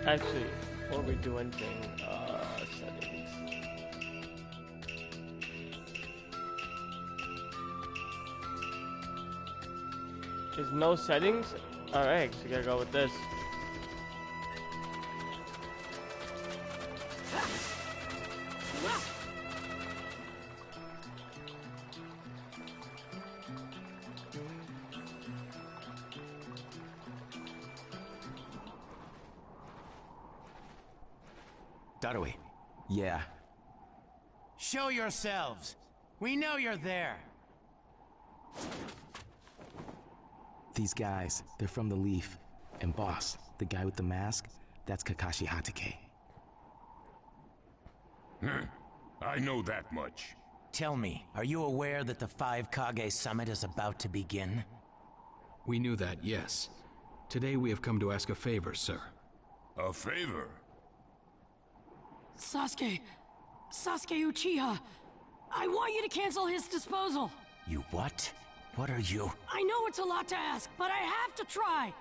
Actually, before we do anything, settings. There's no settings? Alright, so we gotta go with this. Darui. Yeah. Show yourselves. We know you're there. These guys, they're from the Leaf. And boss, the guy with the mask, that's Kakashi Hatake. I know that much. Tell me, are you aware that the Five Kage Summit is about to begin? We knew that, yes. Today we have come to ask a favor, sir. A favor? Sasuke Uchiha, I want you to cancel his disposal. You what? What are you? I know it's a lot to ask, but I have to try.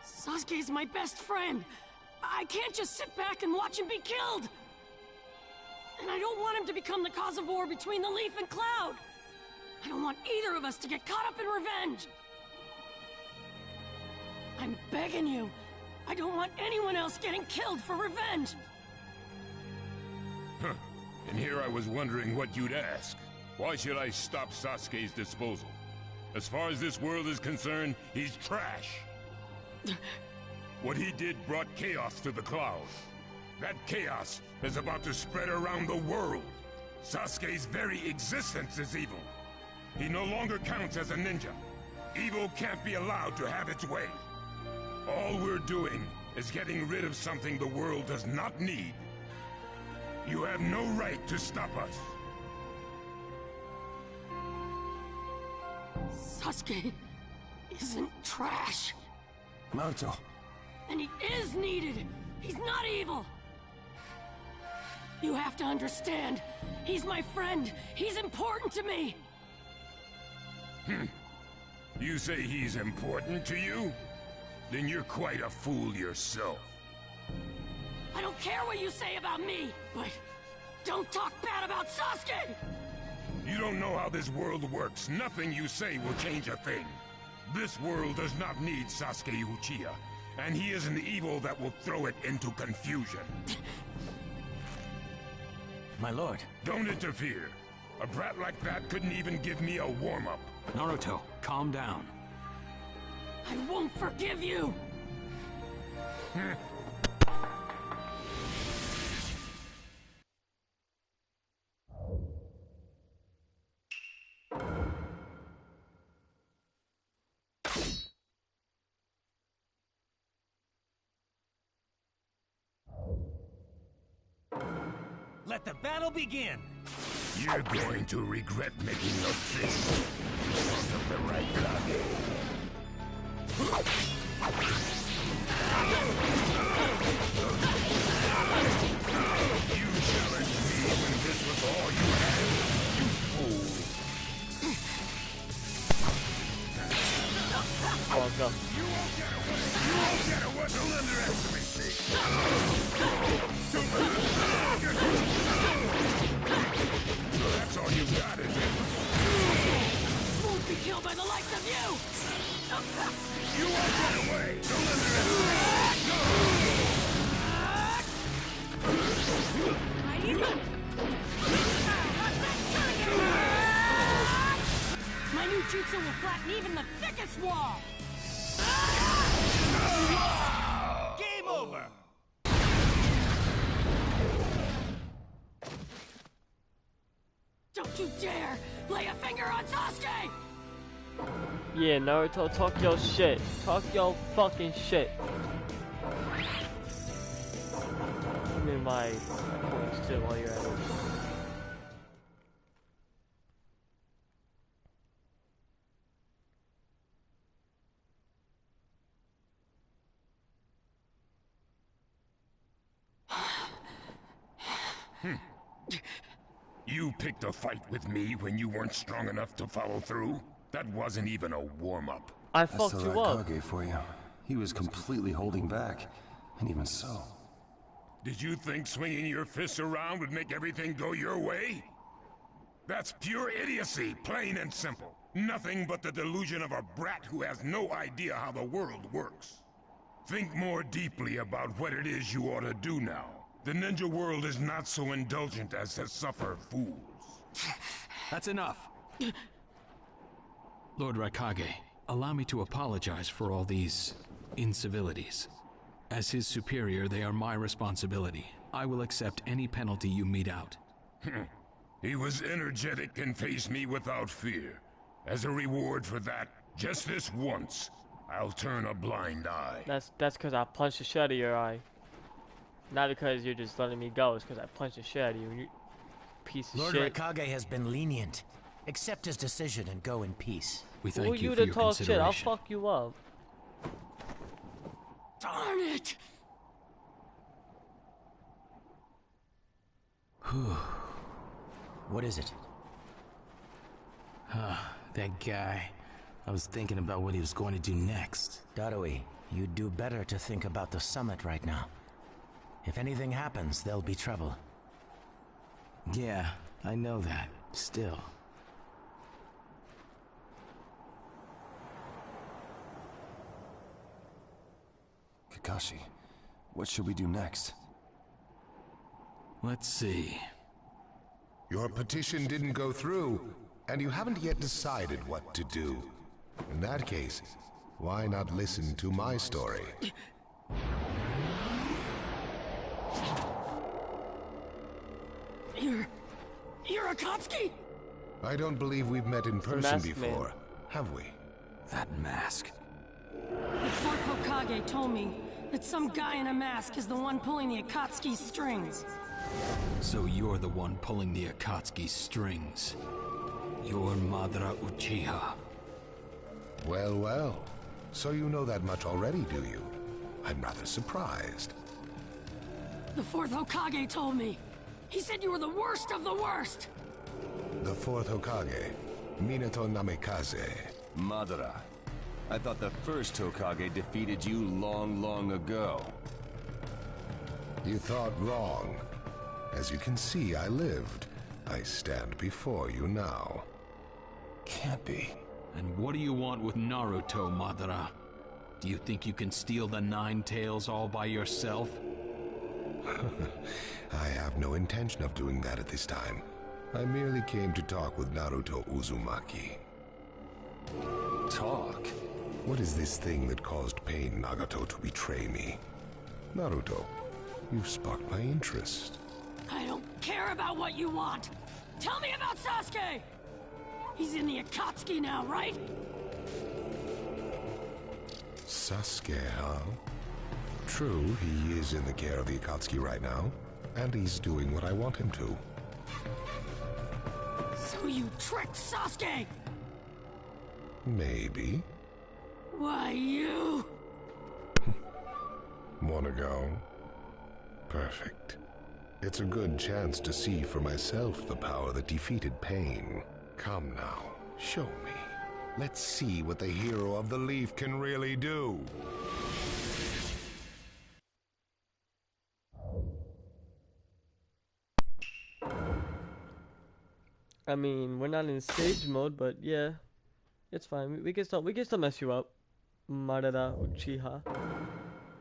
Sasuke is my best friend. I can't just sit back and watch him be killed. And I don't want him to become the cause of war between the Leaf and Cloud. I don't want either of us to get caught up in revenge. I'm begging you. I don't want anyone else getting killed for revenge. Huh. And here I was wondering what you'd ask. Why should I stop Sasuke's disposal? As far as this world is concerned, he's trash. What he did brought chaos to the clouds. That chaos is about to spread around the world. Sasuke's very existence is evil. He no longer counts as a ninja. Evil can't be allowed to have its way. All we're doing is getting rid of something the world does not need. You have no right to stop us. Sasuke isn't trash. Naruto. And he is needed. He's not evil. You have to understand. He's my friend. He's important to me. You say he's important to you? Then you're quite a fool yourself. I don't care what you say about me, but don't talk bad about Sasuke! You don't know how this world works. Nothing you say will change a thing. This world does not need Sasuke Uchiha, and he is an evil that will throw it into confusion. My lord. Don't interfere. A brat like that couldn't even give me a warm-up. Naruto, calm down. I won't forgive you! Let the battle begin! You're going to regret making a fist because of the right Kage. You challenged me when this was all you had, you fool. Oh, let's go. You won't get away! You won't get away! Don't underestimate me! That's all you've got, is it? Won't be killed by the likes of you! You won't get away! Don't underestimate My new jutsu will flatten even the thickest wall! Game over! Don't you dare lay a finger on Sasuke! Yeah, Naruto, talk your shit. Talk your fucking shit. Give me my points too while you're at it. You picked a fight with me when you weren't strong enough to follow through? That wasn't even a warm-up. I fucked you up. Kage for you. He was completely holding back, and even so... Did you think swinging your fists around would make everything go your way? That's pure idiocy, plain and simple. Nothing but the delusion of a brat who has no idea how the world works. Think more deeply about what it is you ought to do now. The ninja world is not so indulgent as to suffer fools. That's enough. Lord Raikage, allow me to apologize for all these incivilities. As his superior, they are my responsibility. I will accept any penalty you mete out. He was energetic and faced me without fear. As a reward for that, just this once, I'll turn a blind eye. That's because I punched the shit out of your eye. Not because you're just letting me go. It's because I punched the shit out of you. You piece of Lord shit. Raikage has been lenient. Accept his decision and go in peace. We Who thank you for to your talk shit? consideration. I'll fuck you up. Darn it! What is it? That guy. I was thinking about what he was going to do next. Darui, you'd do better to think about the summit right now. If anything happens, there'll be trouble. Yeah, I know that. Still. Kakashi, what should we do next? Let's see. Your petition didn't go through, and you haven't yet decided what to do. In that case, why not listen to my story? You're Akatsuki? I don't believe we've met in person masked before, man. have we? That mask. The fourth Hokage told me that some guy in a mask is the one pulling the Akatsuki's strings. So you're the one pulling the Akatsuki strings. You're Madara Uchiha. Well, well. So you know that much already, do you? I'm rather surprised. The fourth Hokage told me. He said you were the worst of the worst. The fourth Hokage, Minato Namikaze. Madara. I thought the first Hokage defeated you long, long ago. You thought wrong. As you can see, I lived. I stand before you now. Can't be. And what do you want with Naruto, Madara? Do you think you can steal the Nine Tails all by yourself? I have no intention of doing that at this time. I merely came to talk with Naruto Uzumaki. Talk? What is this thing that caused Pain Nagato to betray me? Naruto, you've sparked my interest. I don't care about what you want. Tell me about Sasuke! He's in the Akatsuki now, right? Sasuke, huh? True, he is in the care of the Akatsuki right now, and he's doing what I want him to. So you tricked Sasuke! Maybe. Why, you... Wanna go? Perfect. It's a good chance to see for myself the power that defeated Pain. Come now, show me. Let's see what the hero of the leaf can really do. I mean, we're not in stage mode, but yeah, it's fine. We can still mess you up, Madara Uchiha.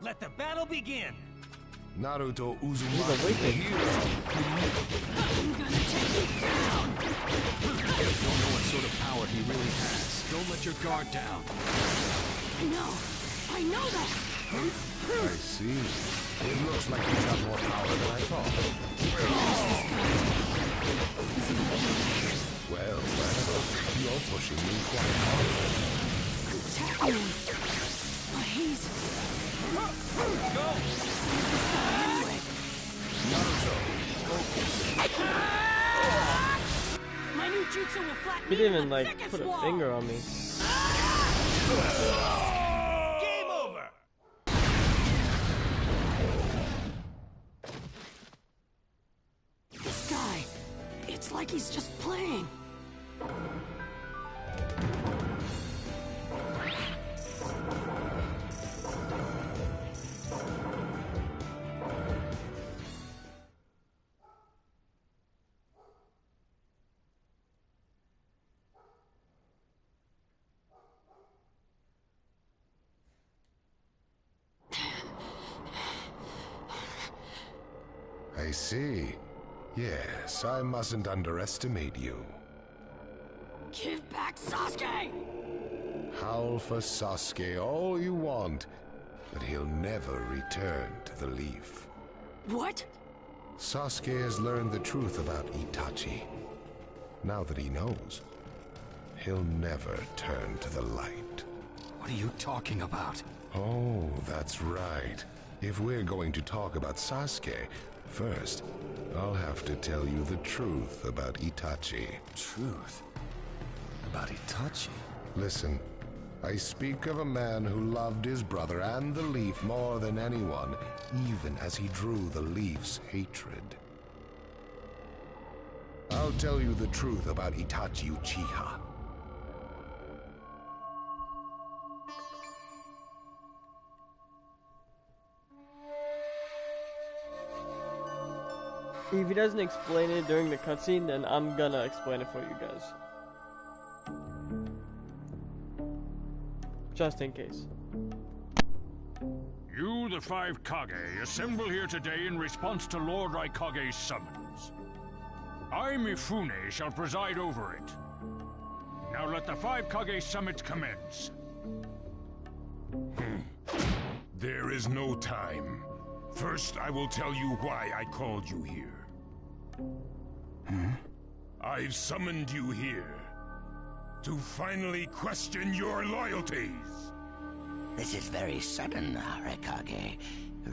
Let the battle begin! Naruto He's Uzumaki, the awakened. hero. I'm gonna take you down! You don't know what sort of power he really has. Don't let your guard down. I know that! I see. It looks like he's got more power than I thought. Well, you're pushing me quite hard. Attack me! But he's... Go! Naruto, focus. My new jutsu will flatten He you didn't to even the like thickest put a wall. finger on me. Game over! This guy, it's like he's just playing. I see. Yes, I mustn't underestimate you. Give back Sasuke! Howl for Sasuke all you want, but he'll never return to the Leaf. What? Sasuke has learned the truth about Itachi. Now that he knows, he'll never turn to the light. What are you talking about? Oh, that's right. If we're going to talk about Sasuke, first, I'll have to tell you the truth about Itachi. Truth? About Itachi? Listen, I speak of a man who loved his brother and the Leaf more than anyone, even as he drew the Leaf's hatred. I'll tell you the truth about Itachi Uchiha. If he doesn't explain it during the cutscene, then I'm gonna explain it for you guys. Just in case. You, the five Kage, assemble here today in response to Lord Raikage's summons. I, Mifune, shall preside over it. Now let the five Kage summit commence. There is no time. First, I will tell you why I called you here. I've summoned you here to finally question your loyalties. This is very sudden, Raikage.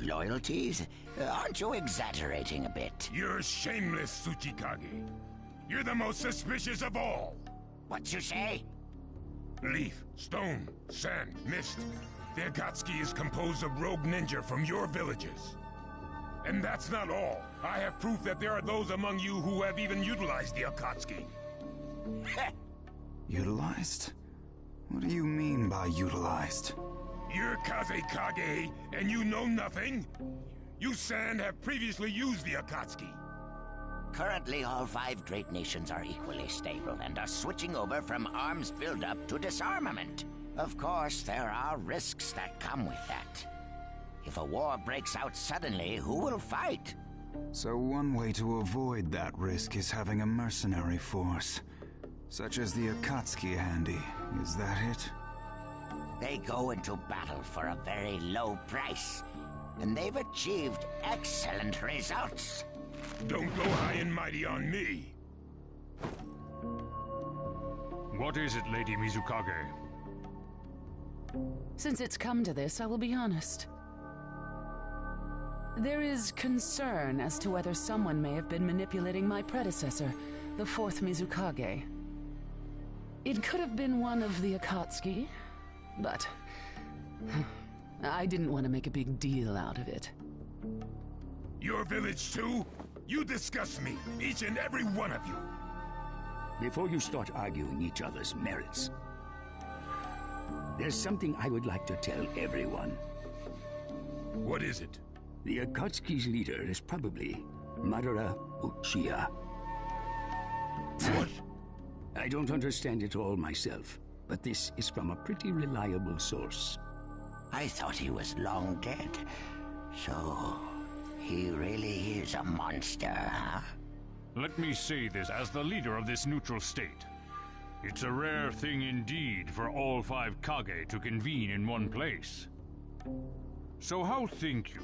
Loyalties? Aren't you exaggerating a bit? You're shameless, Tsuchikage. You're the most suspicious of all. What you say? Leaf, stone, sand, mist. The Akatsuki is composed of rogue ninja from your villages. And that's not all. I have proof that there are those among you who have even utilized the Akatsuki. Utilized? What do you mean by utilized? You're Kazekage, and you know nothing? You Sand have previously used the Akatsuki. Currently, all five great nations are equally stable and are switching over from arms buildup to disarmament. Of course, there are risks that come with that. If a war breaks out suddenly, who will fight? So one way to avoid that risk is having a mercenary force, such as the Akatsuki handy. Is that it? They go into battle for a very low price, and they've achieved excellent results. Don't go high and mighty on me. What is it, Lady Mizukage? Since it's come to this, I will be honest. There is concern as to whether someone may have been manipulating my predecessor, the fourth Mizukage. It could have been one of the Akatsuki, but I didn't want to make a big deal out of it. Your village too? You disgust me, each and every one of you. Before you start arguing each other's merits, there's something I would like to tell everyone. What is it? The Akatsuki's leader is probably Madara Uchiha. What? I don't understand it all myself, but this is from a pretty reliable source. I thought he was long dead. So, he really is a monster, huh? Let me say this as the leader of this neutral state. It's a rare thing indeed for all five Kage to convene in one place. So how think you,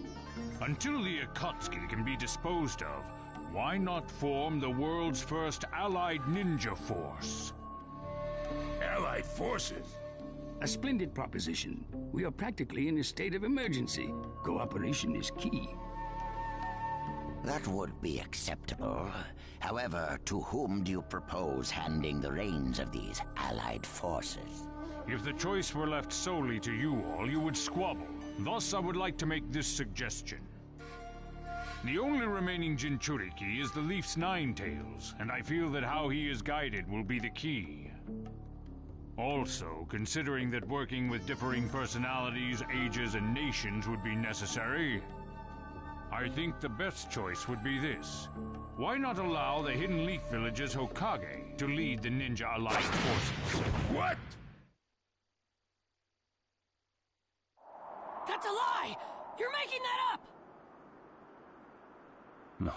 until the Akatsuki can be disposed of, why not form the world's first allied ninja force? Allied forces? A splendid proposition. We are practically in a state of emergency. Cooperation is key. That would be acceptable. However, to whom do you propose handing the reins of these allied forces? If the choice were left solely to you all, you would squabble. Thus, I would like to make this suggestion. The only remaining Jinchuriki is the Leaf's Nine Tails, and I feel that how he is guided will be the key. Also, considering that working with differing personalities, ages, and nations would be necessary, I think the best choice would be this. Why not allow the Hidden Leaf Village's Hokage to lead the Ninja Alliance forces? What? That's a lie! You're making that up! No.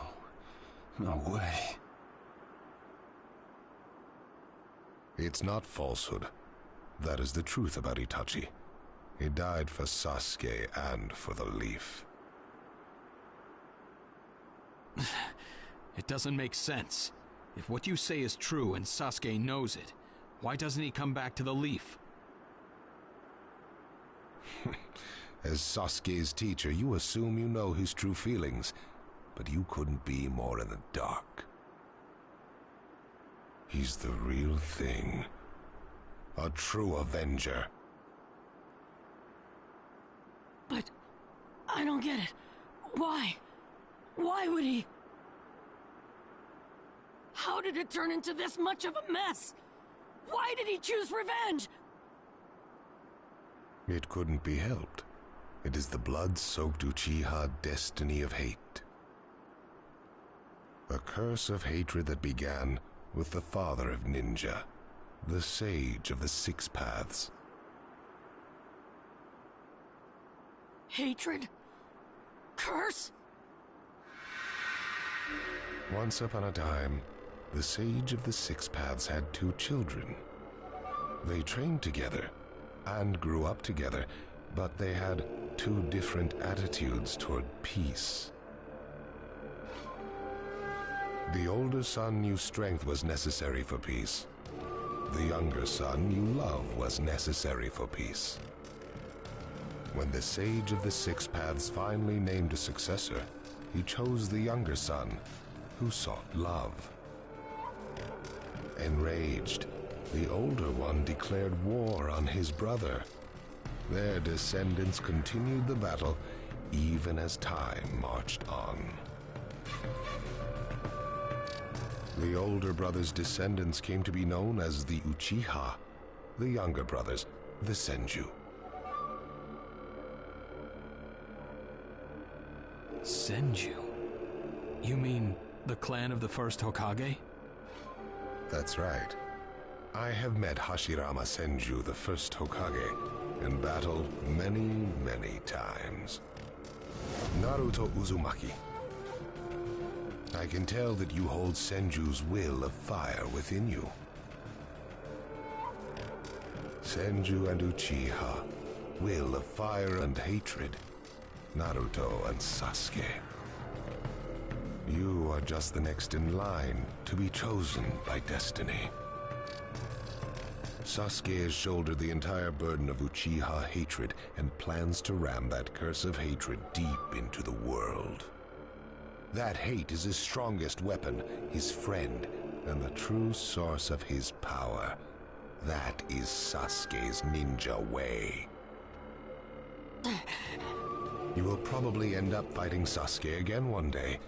No way. It's not falsehood. That is the truth about Itachi. He died for Sasuke and for the Leaf. It doesn't make sense. If what you say is true and Sasuke knows it, why doesn't he come back to the Leaf? As Sasuke's teacher, you assume you know his true feelings, but you couldn't be more in the dark. He's the real thing. A true Avenger. But I don't get it. Why? Why would he? How did it turn into this much of a mess? Why did he choose revenge? It couldn't be helped. It is the blood-soaked Uchiha destiny of hate. A curse of hatred that began with the father of ninja, the sage of the Six Paths. Hatred? Curse? Once upon a time, the sage of the Six Paths had 2 children. They trained together and grew up together, but they had 2 different attitudes toward peace. The older son knew strength was necessary for peace. The younger son knew love was necessary for peace. When the sage of the Six Paths finally named a successor, he chose the younger son, who sought love. Enraged, the older one declared war on his brother. Their descendants continued the battle even as time marched on. The older brother's descendants came to be known as the Uchiha, the younger brothers, the Senju. Senju? You mean the clan of the first Hokage? That's right. I have met Hashirama Senju, the first Hokage, and battled many, many times. Naruto Uzumaki. I can tell that you hold Senju's will of fire within you. Senju and Uchiha, will of fire and hatred. Naruto and Sasuke. You are just the next in line to be chosen by destiny. Sasuke has shouldered the entire burden of Uchiha hatred and plans to ram that curse of hatred deep into the world. That hate is his strongest weapon, his friend, and the true source of his power. That is Sasuke's ninja way. You will probably end up fighting Sasuke again one day.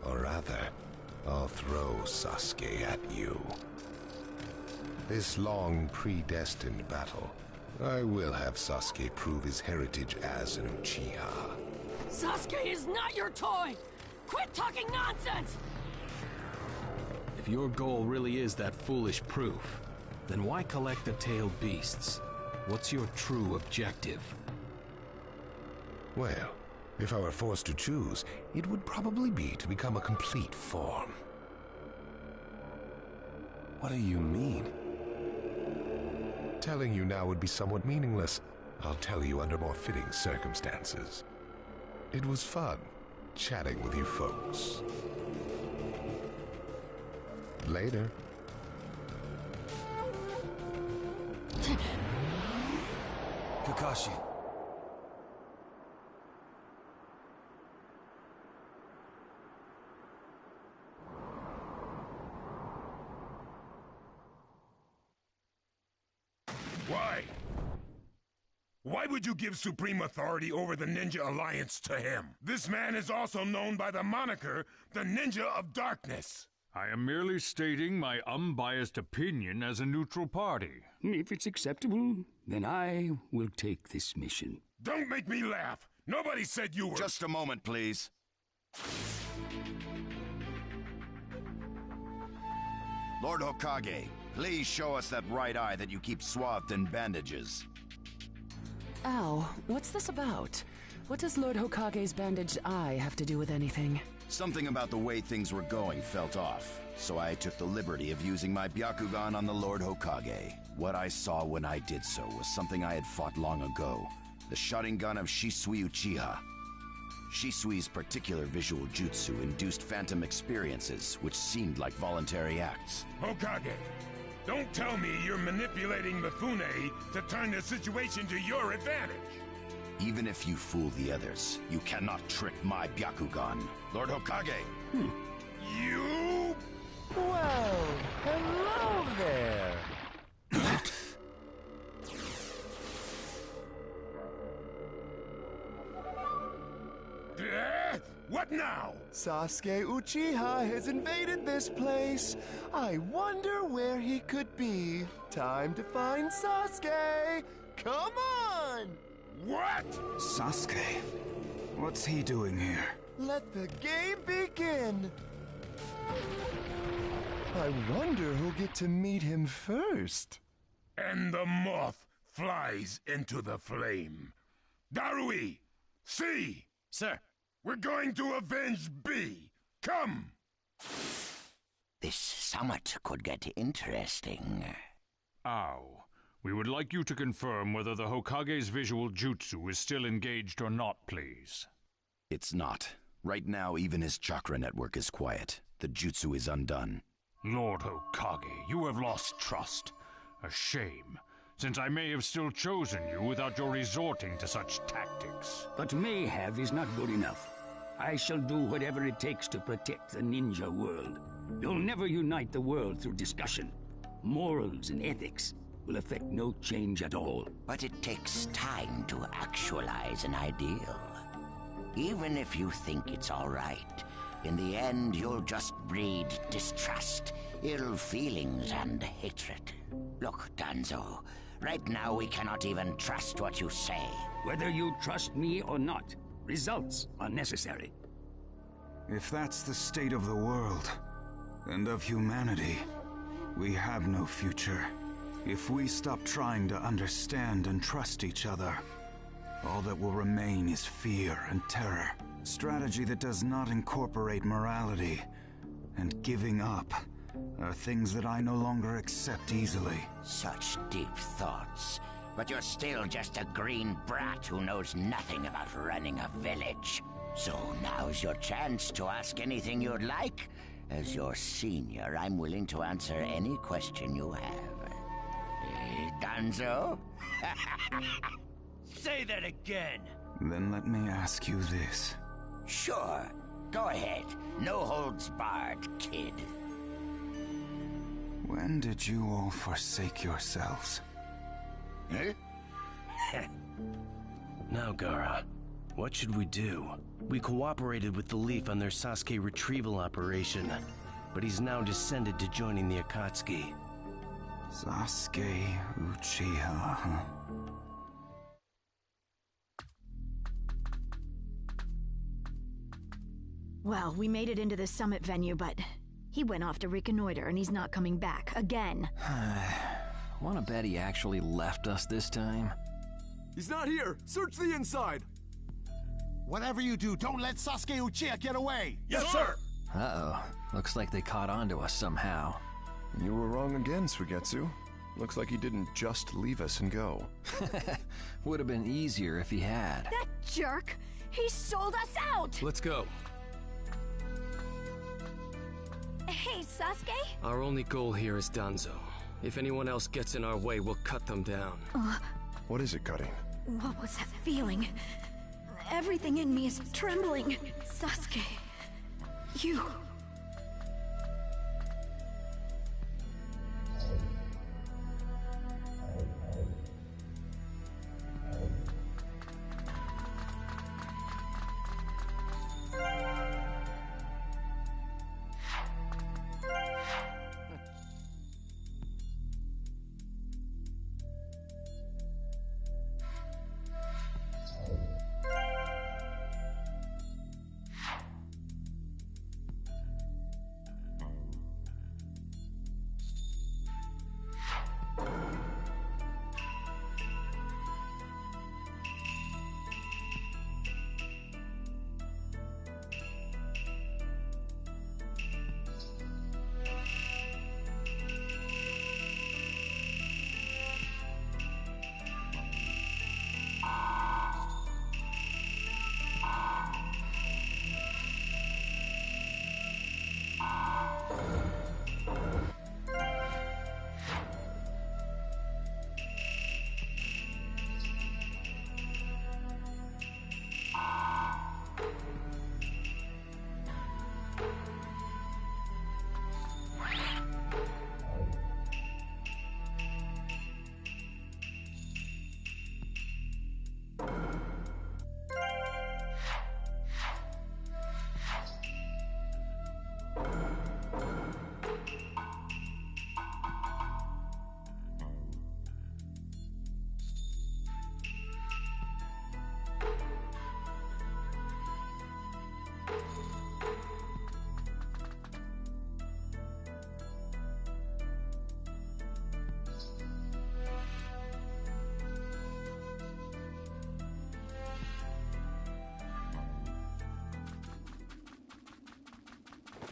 Or rather, I'll throw Sasuke at you. This long, predestined battle, I will have Sasuke prove his heritage as an Uchiha. Sasuke is not your toy! Quit talking nonsense! If your goal really is that foolish proof, then why collect the tailed beasts? What's your true objective? Well, if I were forced to choose, it would probably be to become a complete form. What do you mean? Telling you now would be somewhat meaningless. I'll tell you under more fitting circumstances. It was fun chatting with you folks. Later. Kakashi. Why? Why would you give supreme authority over the Ninja Alliance to him? This man is also known by the moniker, the Ninja of Darkness. I am merely stating my unbiased opinion as a neutral party. If it's acceptable, then I will take this mission. Don't make me laugh. Nobody said you were— Just a moment, please. Lord Hokage, please show us that right eye that you keep swathed in bandages. Ow, what's this about? What does Lord Hokage's bandaged eye have to do with anything? Something about the way things were going felt off, so I took the liberty of using my Byakugan on the Lord Hokage. What I saw when I did so was something I had fought long ago. The Sharingan of Shisui Uchiha. Shisui's particular visual jutsu induced phantom experiences, which seemed like voluntary acts. Hokage, don't tell me you're manipulating Mifune to turn the situation to your advantage. Even if you fool the others, you cannot trick my Byakugan. Lord Hokage! You... Well, hello there! What now? Sasuke Uchiha has invaded this place. I wonder where he could be. Time to find Sasuke! Come on! What? Sasuke? What's he doing here? Let the game begin! I wonder who'll get to meet him first. And the moth flies into the flame. Darui! See! Sir! We're going to avenge B! Come! This summit could get interesting. Ow. We would like you to confirm whether the Hokage's visual jutsu is still engaged or not, please. It's not. Right now, even his chakra network is quiet. The jutsu is undone. Lord Hokage, you have lost trust. A shame, since I may have still chosen you without your resorting to such tactics. But may have is not good enough. I shall do whatever it takes to protect the ninja world. You'll never unite the world through discussion. Morals and ethics will affect no change at all. But it takes time to actualize an ideal. Even if you think it's all right, in the end you'll just breed distrust, ill feelings, and hatred. Look, Danzo, right now we cannot even trust what you say. Whether you trust me or not, results are necessary. If that's the state of the world, and of humanity, we have no future. If we stop trying to understand and trust each other, all that will remain is fear and terror. Strategy that does not incorporate morality and giving up are things that I no longer accept easily. Such deep thoughts. But you're still just a green brat who knows nothing about running a village. So now's your chance to ask anything you'd like. As your senior, I'm willing to answer any question you have. Danzo? Say that again! Then let me ask you this. Sure. Go ahead. No holds barred, kid. When did you all forsake yourselves? Now, Gaara, what should we do? We cooperated with the Leaf on their Sasuke retrieval operation, but he's now descended to joining the Akatsuki. Sasuke Uchiha, huh? Well, we made it into the summit venue, but he went off to reconnoiter and he's not coming back again. Wanna bet he actually left us this time? He's not here! Search the inside! Whatever you do, don't let Sasuke Uchiha get away! Yes, sir! Uh-oh. Looks like they caught on to us somehow. You were wrong again, Suigetsu. Looks like he didn't just leave us and go. Would have been easier if he had. That jerk! He sold us out! Let's go. Hey, Sasuke? Our only goal here is Danzo. If anyone else gets in our way, we'll cut them down. What is it, Cutting? What was that feeling? Everything in me is trembling. Sasuke, you...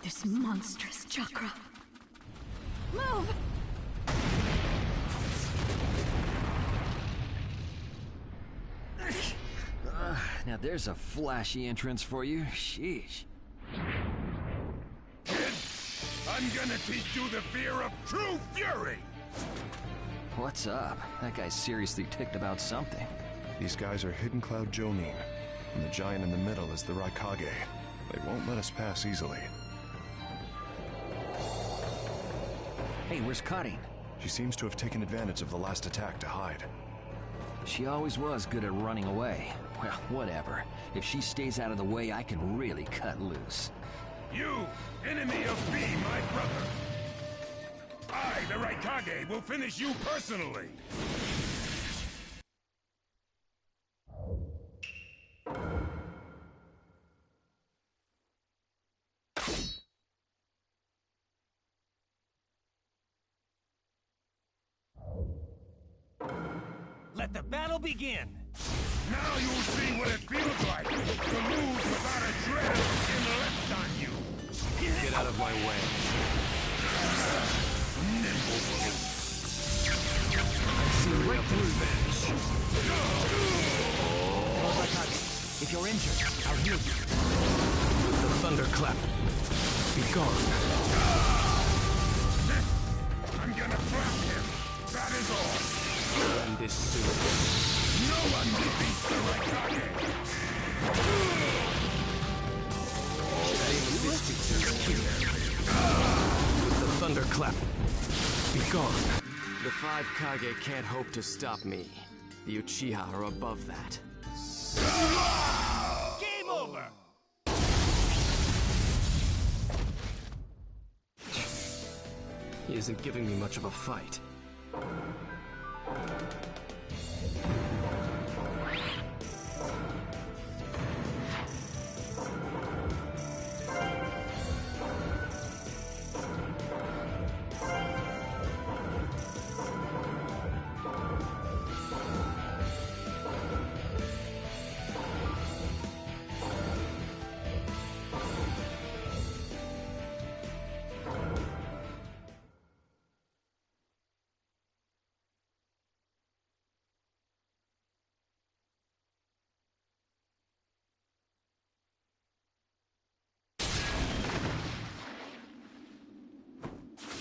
This monstrous chakra. Move! Now there's a flashy entrance for you. Sheesh. Kid, I'm gonna teach you the fear of true fury! What's up? That guy's seriously ticked about something. These guys are Hidden Cloud Jonin, and the giant in the middle is the Raikage. They won't let us pass easily. Hey, where's Cutting? She seems to have taken advantage of the last attack to hide. She always was good at running away. Well, whatever. If she stays out of the way, I can really cut loose. You, enemy of me, my brother! I, the Raikage, will finish you personally! Let the battle begin! Now you'll see what it feels like to lose without a shred of skin left on you! Get out of my way. I've seen right through revenge. If you're injured, I'll heal you. With the thunderclap, be gone. I'm gonna flap him, that is all! End this soon. No one defeats the Raikage! With the thunderclap, be gone. The 5 Kage can't hope to stop me. The Uchiha are above that. Game over! He isn't giving me much of a fight.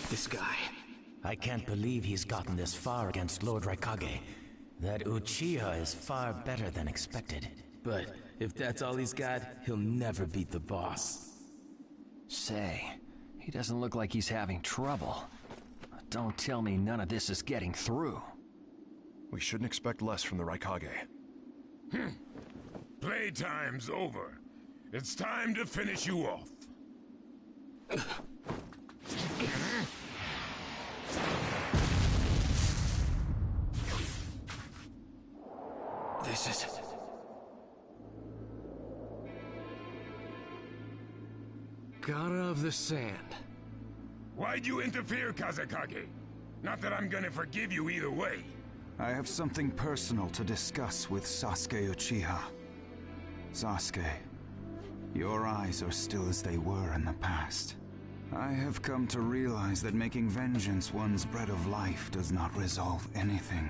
This guy. I can't believe he's gotten this far against Lord Raikage. That Uchiha is far better than expected. But if that's all he's got, he'll never beat the boss. Say, he doesn't look like he's having trouble. Don't tell me none of this is getting through. We shouldn't expect less from the Raikage. Playtime's over. It's time to finish you off. This is... Gara of the Sand. Why'd you interfere, Kazekage? Not that I'm gonna forgive you either way. I have something personal to discuss with Sasuke Uchiha. Sasuke, your eyes are still as they were in the past. I have come to realize that making vengeance one's bread of life does not resolve anything.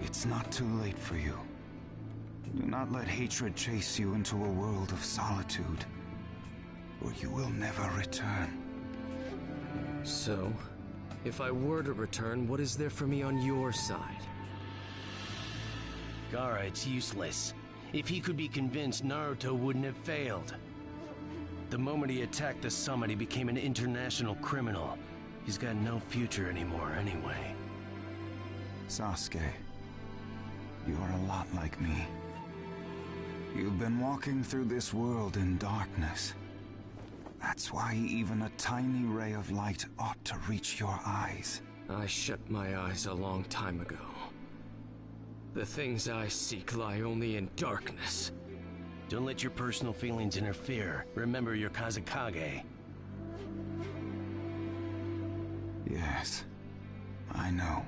It's not too late for you. Do not let hatred chase you into a world of solitude, or you will never return. So, if I were to return, what is there for me on your side? Gara, it's useless. If he could be convinced, Naruto wouldn't have failed. The moment he attacked the summit, he became an international criminal. He's got no future anymore anyway. Sasuke, you are a lot like me. You've been walking through this world in darkness. That's why even a tiny ray of light ought to reach your eyes. I shut my eyes a long time ago. The things I seek lie only in darkness. Don't let your personal feelings interfere. Remember your Kazekage. Yes, I know.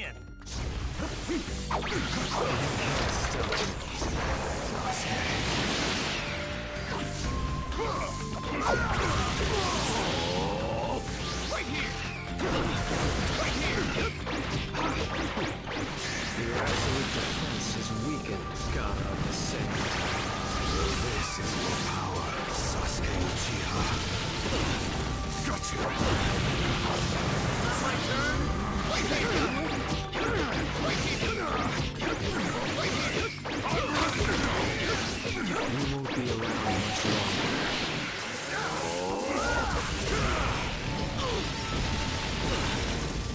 begin. Right here! Right here! Your absolute defense is weakened, God of the Sand. So this is your power, Sasuke Uchiha. Got you! Not my turn! Right here! Right here! Right here! You won't be around much longer.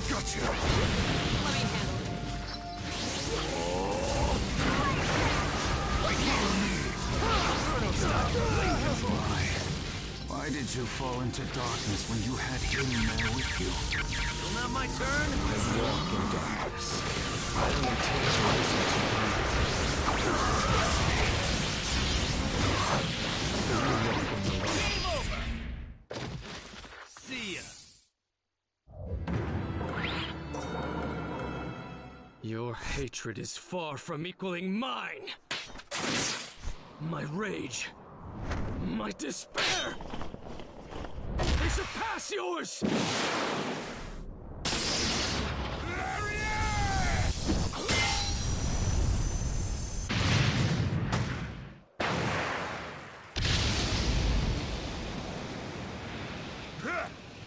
Got you! Let me handle this. Right here! Why did you fall into darkness when you had him there with you? Still not my turn? I walk in darkness. I don't intend to listen to you. Game over! See ya! Your hatred is far from equaling mine! My rage, my despair, they surpass yours!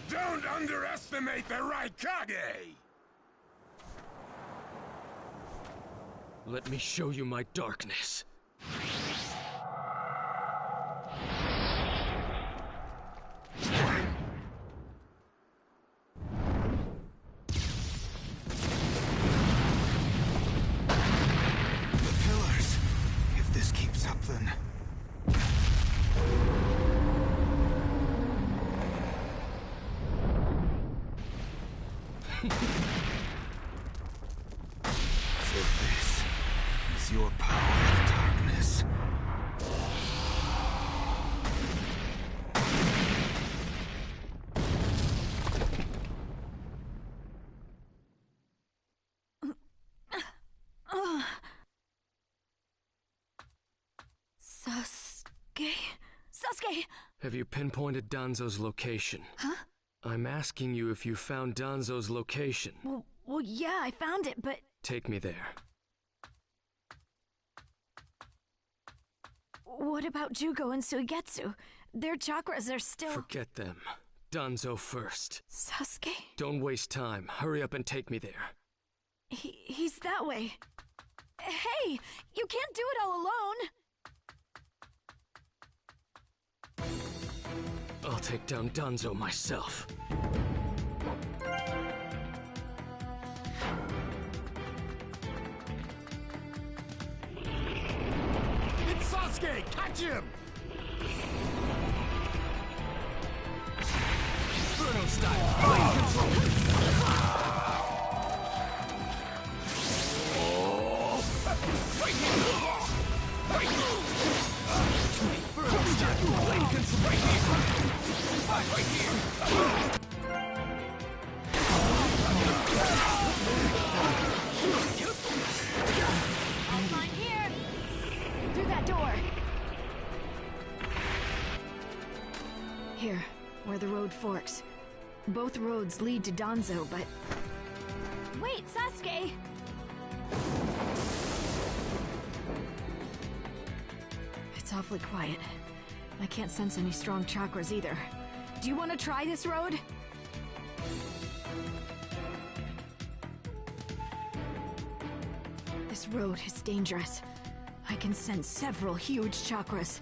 Don't underestimate the Raikage! Let me show you my darkness. The pillars. If this keeps up, then... So this is your power of darkness. Sasuke? Sasuke! Have you pinpointed Danzo's location? Huh? I'm asking you if you found Danzo's location. Well, yeah, I found it, but... Take me there. What about Jugo and Suigetsu? Their chakras are still... Forget them. Danzo first. Sasuke? Don't waste time. Hurry up and take me there. He's that way. Hey! You can't do it all alone! I'll take down Danzo myself. It's Sasuke! Catch him! Bruno style. Blade control. Right here. Right here. Bruno style. Blade control. Right here. Right here. Outline here! Through that door! Here, where the road forks. Both roads lead to Danzo, but... Wait, Sasuke! It's awfully quiet. I can't sense any strong chakras either. Do you want to try this road? This road is dangerous. I can sense several huge chakras.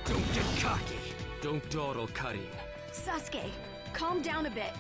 Don't get cocky. Don't dawdle, Karin. Sasuke, calm down a bit.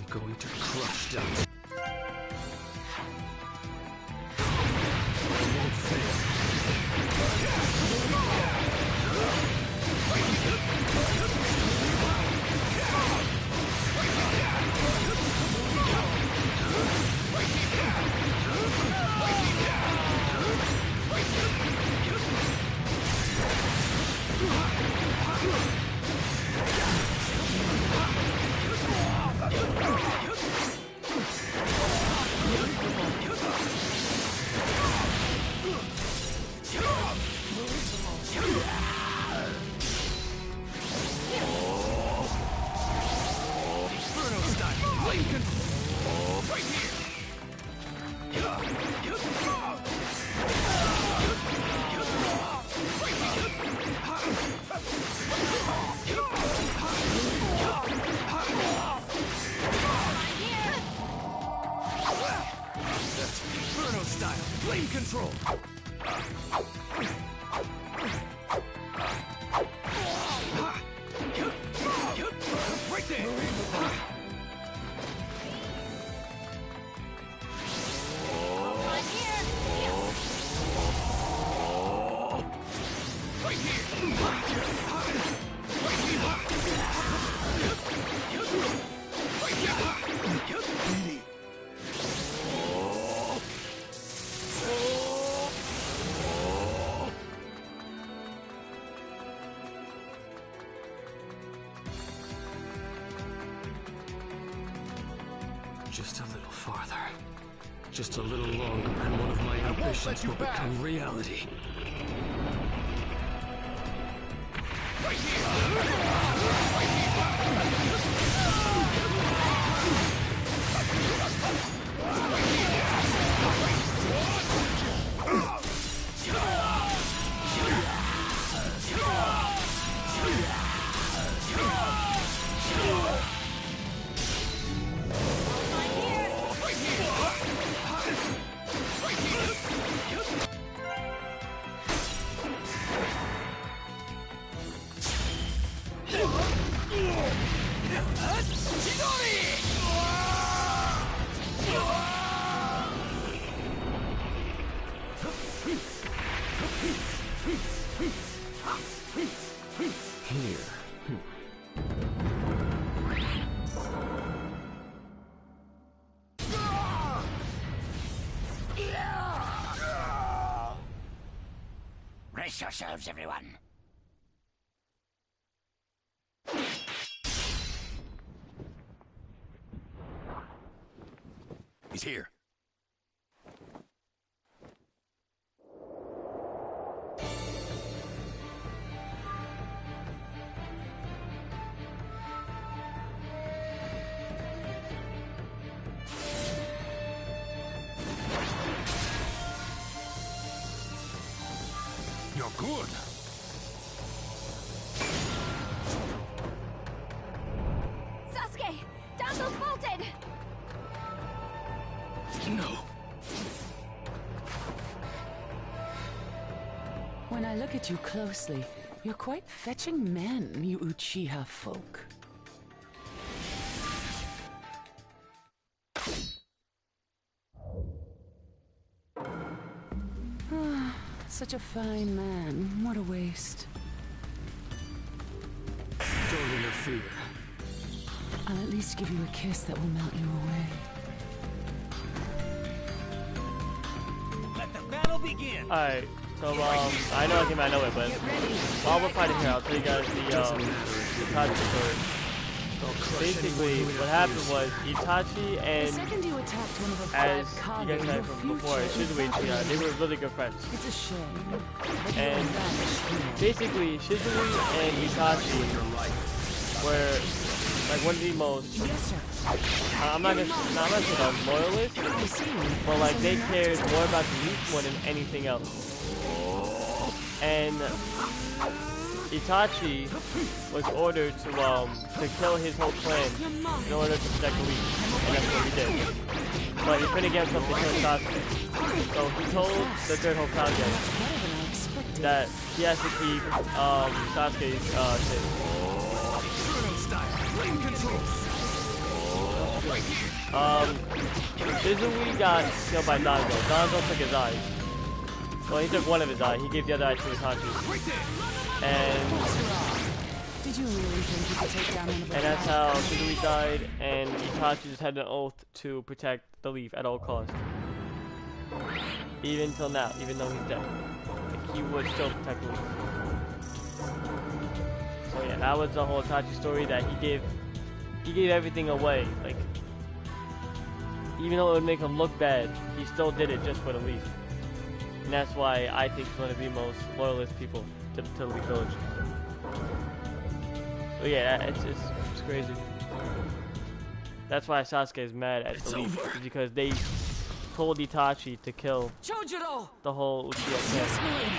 going to crush down. I won't fail. Control. Right there. Just a little farther. Just a little longer, and one of my ambitions will become reality. Right Brace yourselves, everyone. He's here. You're good. Sasuke! Danzo's bolted! No. When I look at you closely, you're quite fetching men, you Uchiha folk. Such a fine man. What a waste. Don't interfere. I'll at least give you a kiss that will melt you away. Let the battle begin. Alright, so I know I think I know it, but while we're fighting here, I'll tell you guys the Itachi story. Basically, what happened was Itachi and, as you guys said from before, Shizue, they were really good friends. It's a shame. And basically, Shizue and Itachi were like one of the most, I'm not saying loyalists, but like they cared more about the youth more than anything else. And Itachi was ordered to kill his whole clan in order to protect the weak, and that's what he did. But he couldn't get himself to kill Sasuke, so he told the third Hokage that he has to keep Sasuke's shit. too. Izui got killed by Danzo. Danzo took his eyes. Well, he took one of his eyes. He gave the other eye to Itachi. And did you really think you could take down one of and that's how Izui died. And Itachi just had an oath to protect the leaf at all costs. Even till now, even though he's dead, like, he would still protect the leaf. So yeah, that was the whole Itachi story, that he gave everything away. Like, even though it would make him look bad, he still did it just for the leaf. And that's why I think he's one of the most loyalist people to the Leaf Village. But yeah, it's crazy. That's why Sasuke is mad at the Leaf, is because they told Itachi to kill the whole Uchiha clan.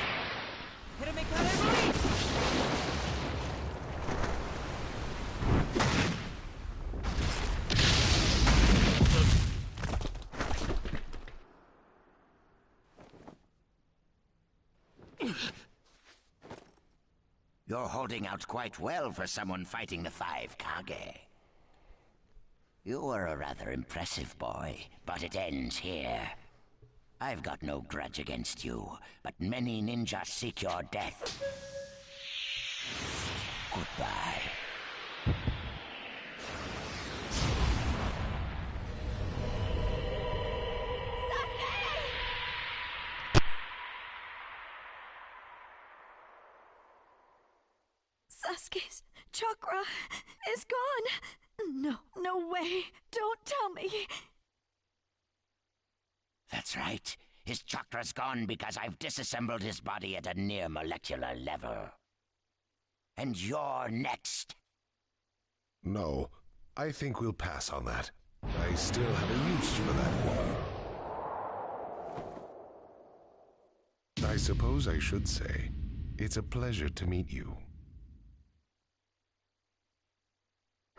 You're holding out quite well for someone fighting the 5 Kage. You were a rather impressive boy, but it ends here. I've got no grudge against you, but many ninjas seek your death. Goodbye. Sasuke's chakra is gone. No way. Don't tell me. That's right. His chakra's gone because I've disassembled his body at a near molecular level. And you're next. No, I think we'll pass on that. I still have a use for that woman. I suppose I should say, it's a pleasure to meet you.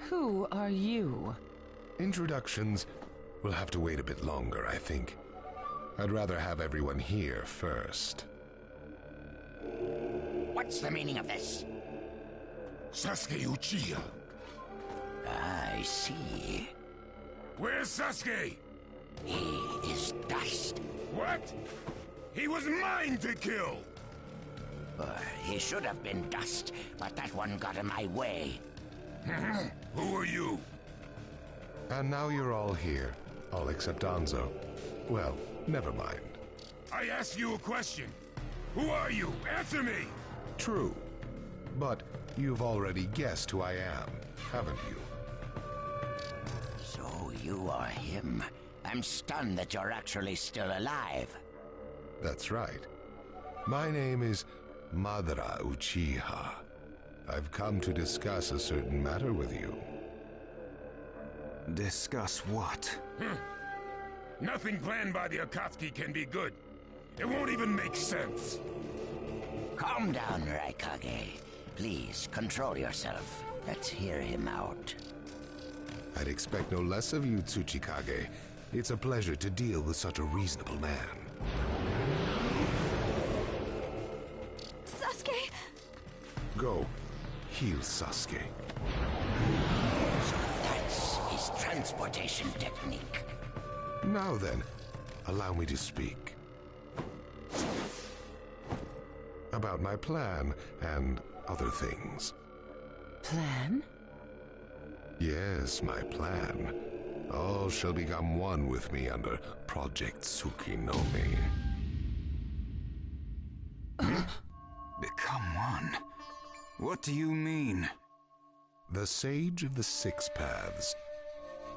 Who are you? Introductions will have to wait a bit longer, I think. I'd rather have everyone here first. What's the meaning of this? Sasuke Uchiha. I see. Where's Sasuke? He is dust. What? He was mine to kill! He should have been dust, but that one got in my way. Who are you? And now you're all here, all except Danzo. Well, never mind. I asked you a question. Who are you? Answer me! True. But you've already guessed who I am, haven't you? So you are him. I'm stunned that you're actually still alive. That's right. My name is Madara Uchiha. I've come to discuss a certain matter with you. Discuss what? Nothing planned by the Akatsuki can be good. It won't even make sense. Calm down, Raikage. Please, control yourself. Let's hear him out. I'd expect no less of you, Tsuchikage. It's a pleasure to deal with such a reasonable man. Sasuke! Go. Heal Sasuke. So that's his transportation technique. Now then, allow me to speak. About my plan and other things. Plan? Yes, my plan. All shall become one with me under Project Tsukinome. Become one? What do you mean? The Sage of the Six Paths.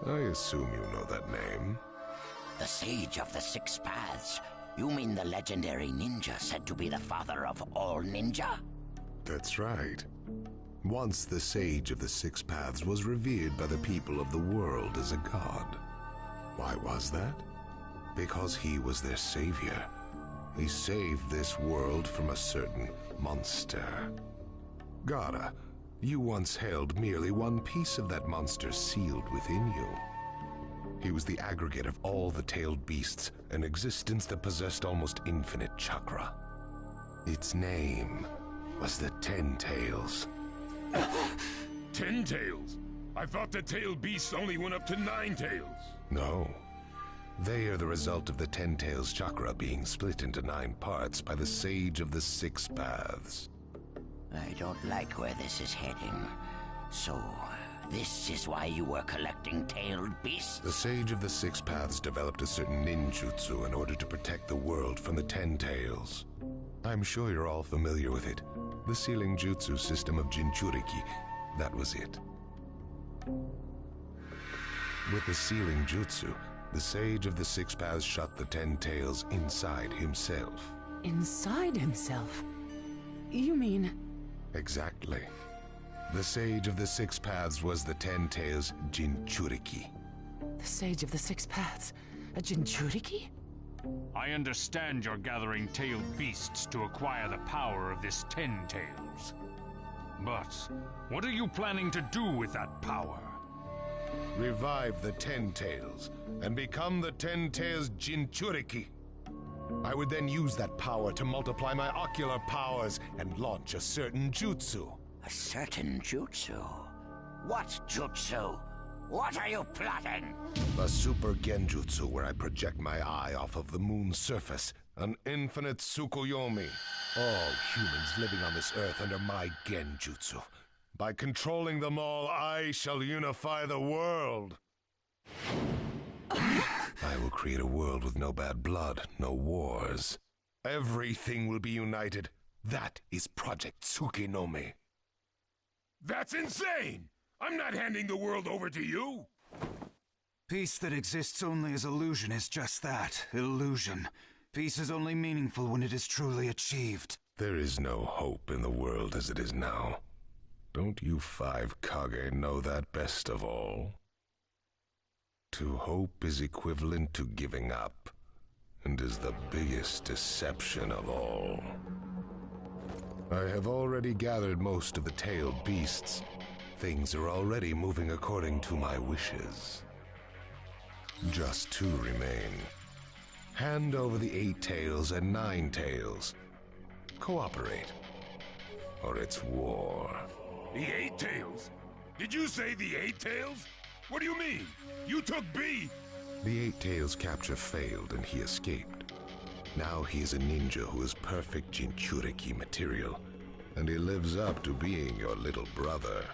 I assume you know that name. The Sage of the Six Paths? You mean the legendary ninja said to be the father of all ninja? That's right. Once the Sage of the Six Paths was revered by the people of the world as a god. Why was that? Because he was their savior. He saved this world from a certain monster. Gaara, you once held merely one piece of that monster sealed within you. He was the aggregate of all the tailed beasts, an existence that possessed almost infinite chakra. Its name was the 10 Tails. 10 Tails? I thought the tailed beasts only went up to 9 tails. No. They are the result of the 10 Tails chakra being split into 9 parts by the Sage of the Six Paths. I don't like where this is heading. So, this is why you were collecting tailed beasts? The Sage of the Six Paths developed a certain ninjutsu in order to protect the world from the 10 Tails. I'm sure you're all familiar with it. The sealing jutsu system of Jinchuriki. That was it. With the sealing jutsu, the Sage of the Six Paths shut the 10 Tails inside himself. Inside himself? You mean... Exactly. The Sage of the Six Paths was the 10 Tails Jinchuriki. The Sage of the Six Paths? A Jinchuriki? I understand you're gathering tailed beasts to acquire the power of this 10 Tails. But what are you planning to do with that power? Revive the 10 Tails and become the 10 Tails Jinchuriki. I would then use that power to multiply my ocular powers and launch a certain jutsu. A certain jutsu? What jutsu? What are you plotting? A super genjutsu where I project my eye off of the moon's surface. An infinite Tsukuyomi. All humans living on this earth under my genjutsu. By controlling them all, I shall unify the world. I will create a world with no bad blood, no wars. Everything will be united. That is Project Tsukinome. That's insane! I'm not handing the world over to you! Peace that exists only as illusion is just that, illusion. Peace is only meaningful when it is truly achieved. There is no hope in the world as it is now. Don't you 5 Kage know that best of all? To hope is equivalent to giving up, and is the biggest deception of all. I have already gathered most of the tailed beasts. Things are already moving according to my wishes. Just 2 remain. Hand over the 8 tails and 9 tails. Cooperate, or it's war. The 8 tails? Did you say the 8 tails? What do you mean? You took B! The 8 tails capture failed and he escaped. Now he is a ninja who is perfect Jinchuriki material, and he lives up to being your little brother.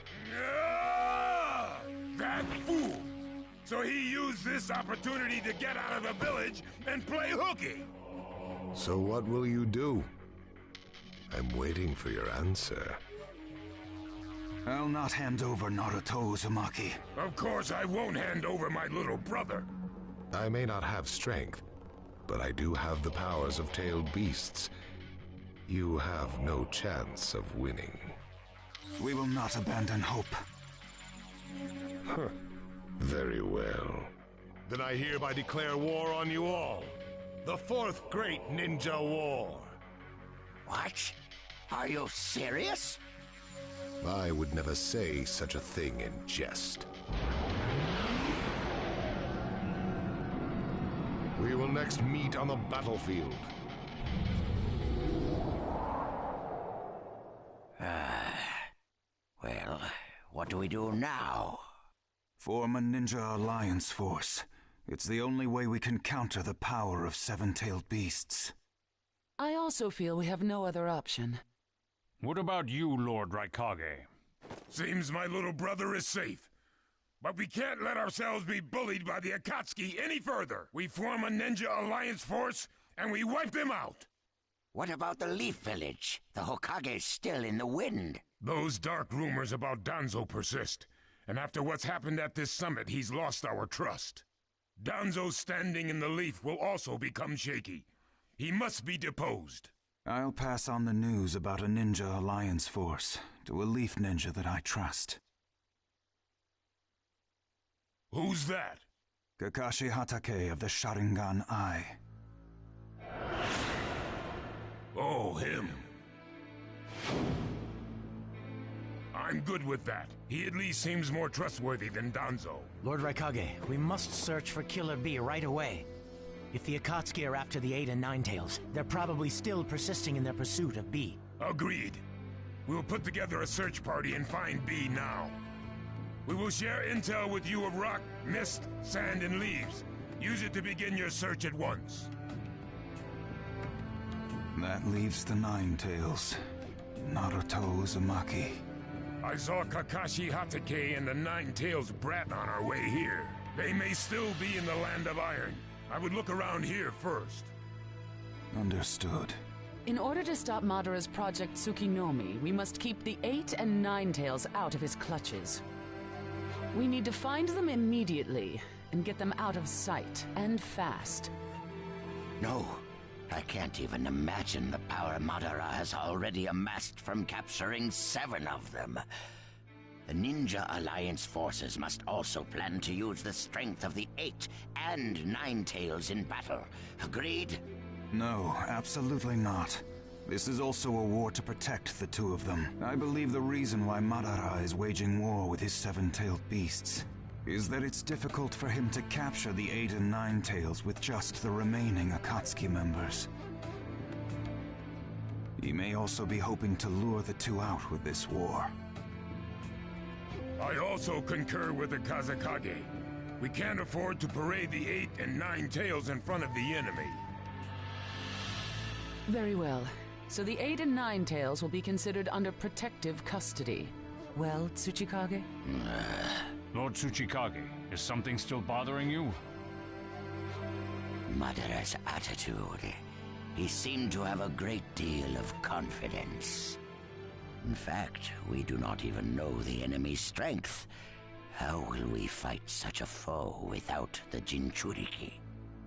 That fool! So he used this opportunity to get out of the village and play hooky! So what will you do? I'm waiting for your answer. I'll not hand over Naruto, Uzumaki. Of course I won't hand over my little brother. I may not have strength, but I do have the powers of tailed beasts. You have no chance of winning. We will not abandon hope. Huh. Very well. Then I hereby declare war on you all. The 4th Great Ninja War. What? Are you serious? I would never say such a thing in jest. We will next meet on the battlefield. Well, what do we do now? Form a ninja alliance force. It's the only way we can counter the power of 7-tailed beasts. I also feel we have no other option. What about you, Lord Raikage? Seems my little brother is safe. But we can't let ourselves be bullied by the Akatsuki any further. We form a ninja alliance force, and we wipe them out. What about the Leaf Village? The Hokage's still in the wind. Those dark rumors about Danzo persist. And after what's happened at this summit, he's lost our trust. Danzo's standing in the Leaf will also become shaky. He must be deposed. I'll pass on the news about a ninja alliance force to a Leaf ninja that I trust. Who's that? Kakashi Hatake of the Sharingan Eye. Oh, him. I'm good with that. He at least seems more trustworthy than Danzo. Lord Raikage, we must search for Killer B right away. If the Akatsuki are after the 8 and 9 tails, they're probably still persisting in their pursuit of B. Agreed. We'll put together a search party and find B now. We will share intel with you of rock, mist, sand, and leaves. Use it to begin your search at once. That leaves the Nine Tails. Naruto Uzumaki. I saw Kakashi Hatake and the Nine Tails brat on our way here. They may still be in the Land of Iron. I would look around here first. Understood. In order to stop Madara's Project Tsukinomi, we must keep the 8 and 9 Tails out of his clutches. We need to find them immediately and get them out of sight, and fast. No, I can't even imagine the power Madara has already amassed from capturing 7 of them. The Ninja Alliance forces must also plan to use the strength of the 8 and 9 Tails in battle. Agreed? No, absolutely not. This is also a war to protect the 2 of them. I believe the reason why Madara is waging war with his 7-tailed beasts is that it's difficult for him to capture the 8 and 9 Tails with just the remaining Akatsuki members. He may also be hoping to lure the 2 out with this war. I also concur with the Kazekage. We can't afford to parade the 8 and 9 Tails in front of the enemy. Very well. So the 8 and 9 Tails will be considered under protective custody. Well, Tsuchikage? Lord Tsuchikage, is something still bothering you? Madara's attitude. He seemed to have a great deal of confidence. In fact, we do not even know the enemy's strength. How will we fight such a foe without the Jinchuriki?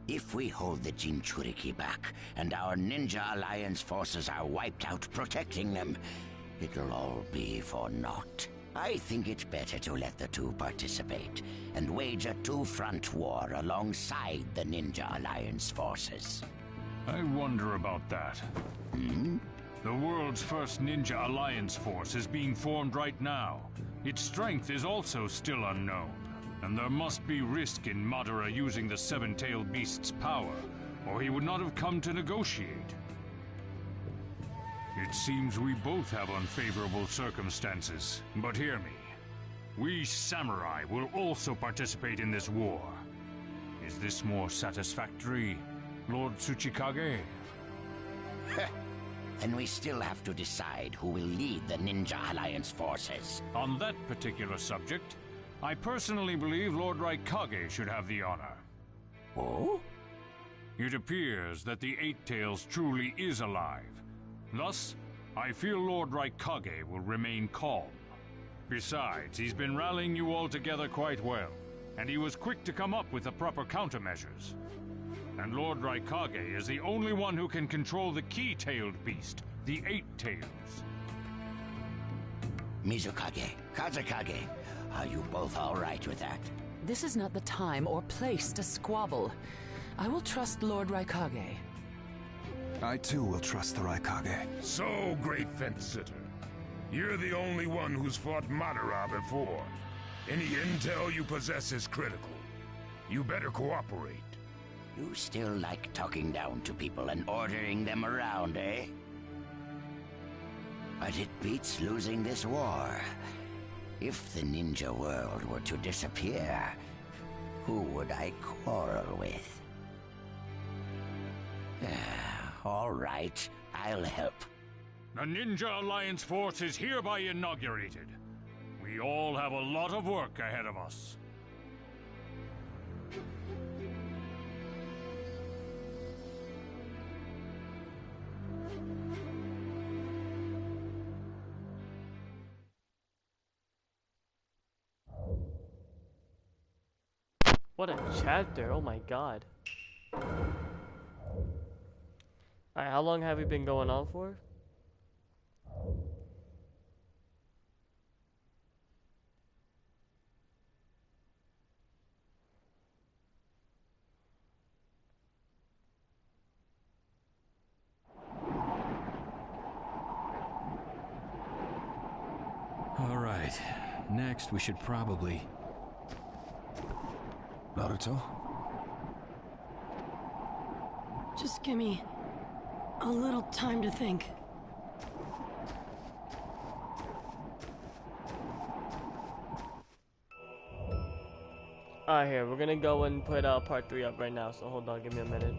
If we hold the Jinchuriki back, and our Ninja Alliance forces are wiped out protecting them, it'll all be for naught. I think it's better to let the 2 participate, and wage a 2-front war alongside the Ninja Alliance forces. I wonder about that. The world's first Ninja Alliance force is being formed right now. Its strength is also still unknown. And there must be risk in Madara using the 7-tailed beast's power, or he would not have come to negotiate. It seems we both have unfavorable circumstances, but hear me. We samurai will also participate in this war. Is this more satisfactory, Lord Tsuchikage? Then we still have to decide who will lead the Ninja Alliance forces. On that particular subject, I personally believe Lord Raikage should have the honor. Oh? It appears that the 8 Tails truly is alive. Thus, I feel Lord Raikage will remain calm. Besides, he's been rallying you all together quite well, and he was quick to come up with the proper countermeasures. And Lord Raikage is the only one who can control the key-tailed beast, the 8 Tails. Mizukage, Kazekage, are you both all right with that? This is not the time or place to squabble. I will trust Lord Raikage. I too will trust the Raikage. So, great fence-sitter. You're the only one who's fought Madara before. Any intel you possess is critical. You better cooperate. You still like talking down to people and ordering them around, eh? But it beats losing this war. If the ninja world were to disappear, who would I quarrel with? All right, I'll help. The Ninja Alliance force is hereby inaugurated. We all have a lot of work ahead of us. What a chapter, oh my god. Alright, how long have we been going on for? Alright, next we should probably... Naruto? Just give me a little time to think. Alright, here, we're gonna go and put part 3 up right now, so hold on, give me a minute.